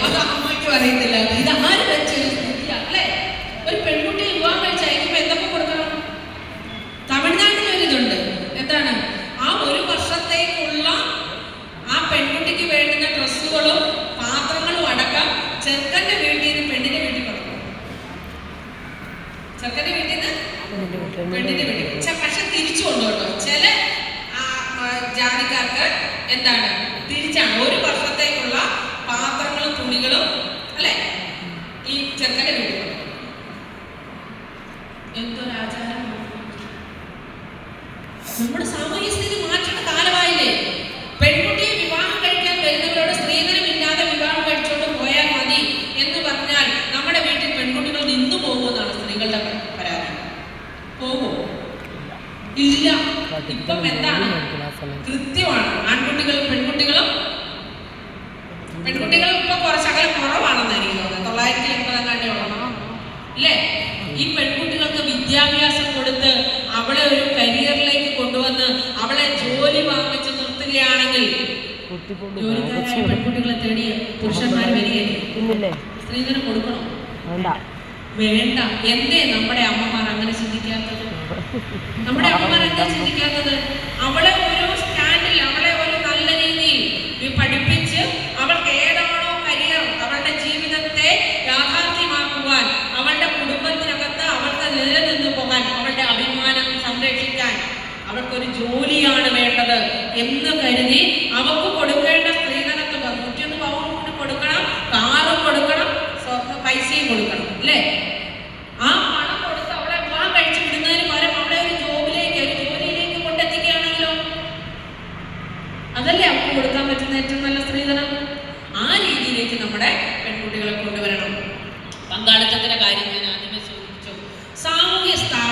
അത് അമ്മയ്ക്കും അറിയത്തില്ല. ഇത് ആര് വെച്ചൊരു സ്ഥിതിയല്ലേ? ഒരു പെൺകുട്ടി വിവാഹം കഴിച്ച് അയക്കുമ്പോൾ എന്തൊക്കെ കൊടുക്കണം? തമിഴ്നാട്ടിലൊരിതുണ്ട്. എന്താണ്? ആ ഒരു വർഷത്തേക്കുള്ള ആ പെൺകുട്ടിക്ക് വേണ്ടുന്ന ഡ്രസ്സുകളും പാത്രങ്ങളും അടക്കം ചെറുക്കൻ്റെ വീട്ടിൽ നിന്ന് പെണ്ണിന്റെ വീട്ടിൽ കൊടുക്കണം. ചെറുക്കൻ്റെ വീട്ടിൽ നിന്ന് പെണ്ണിന്റെ വീട്ടിൽ. പക്ഷെ തിരിച്ചു കൊണ്ടുപോട്ടോ. ചില ജാതിക്കാർക്ക് എന്താണ് തിരിച്ചാണ്. ഒരു വർഷത്തേക്കുള്ള പാത്രങ്ങളും തുണികളും അല്ലെ ഈ ചെറുക്കൻ്റെ വീട്ടിൽ കൊടുക്കണം. എന്തൊരാചാരം! നമ്മുടെ സാമൂഹ്യ സ്ഥിതി മാറ്റേണ്ട കാലമായില്ലേ? പെൺകുട്ടിയെ വിവാഹം കഴിക്കാൻ വരുന്നവരോട് സ്ത്രീധനമില്ലാതെ വിവാഹം കഴിച്ചോണ്ട് പോയാൽ മതി എന്ന് പറഞ്ഞാൽ നമ്മുടെ വീട്ടിൽ പെൺകുട്ടികൾ നിന്നു പോകുമെന്നാണ് സ്ത്രീകളുടെ പരാതി. പോകുമോ? ഇല്ല. ഇപ്പം എന്താണ്? കൃത്യമാണ്. ആൺകുട്ടികളും പെൺകുട്ടികളും ഇപ്പൊ കുറച്ചകലം കുറവാണെന്ന് എനിക്ക് തോന്നുന്നത്. 980 ഉള്ളതാണ് അല്ലേ? ഈ പെൺകുട്ടികൾക്ക് വിദ്യാഭ്യാസം കൊടുത്ത് അവളെ ഒരു കരിയറിലേക്ക് കൊണ്ടുവന്ന് അവളെ ജോലി വാങ്ങിച്ച് നിർത്തുകയാണെങ്കിൽ ജോലിക്കാരായ പെൺകുട്ടികളെ തേടി പുരുഷന്മാർ വരികയില്ലേ? സ്ത്രീധനം കൊടുക്കണോ? വേണ്ട. എന്തേ നമ്മുടെ അമ്മമാർ അങ്ങനെ ചിന്തിക്കാത്തത്? നമ്മുടെ അമ്മമാർ എന്താ ചിന്തിക്കാത്തത്? അവളെ ഒരു സ്റ്റാൻഡിൽ, അവളെ ഒരു നല്ല രീതിയിൽ പഠിപ്പിച്ച് അവൾക്ക് ഏതാണോ കരിയർ, അവളുടെ ജീവിതത്തെ യാഥാർത്ഥ്യമാക്കുവാൻ, അവളുടെ കുടുംബത്തിനകത്ത് അവൾക്ക് നിലനിന്നു പോകാൻ, അവളുടെ അഭിമാനം സംരക്ഷിക്കാൻ അവൾക്കൊരു ജോലിയാണ് വേണ്ടത് എന്ന് കരുതി അവൾക്ക് കൊടുക്കേണ്ട സ്ത്രീധനത്തുക 101 പവന് കൊടുക്കണം, കാറും കൊടുക്കണം, പൈസയും കൊടുക്കണം അല്ലേ? ആ പണം കൊടുത്ത് അവളെ വിവാഹം കഴിച്ചു വിടുന്നതിന് പകരം അവളെ ഒരു ജോലിയിലേക്ക് കൊണ്ടെത്തിക്കുകയാണെങ്കിലോ? അതല്ലേ അവർക്ക് കൊടുക്കാൻ പറ്റുന്ന ഏറ്റവും നല്ല സ്ത്രീധനം? ആ രീതിയിലേക്ക് നമ്മുടെ പെൺകുട്ടികളെ കൊണ്ടുവരണം. പങ്കാളിത്തത്തിന്റെ കാര്യം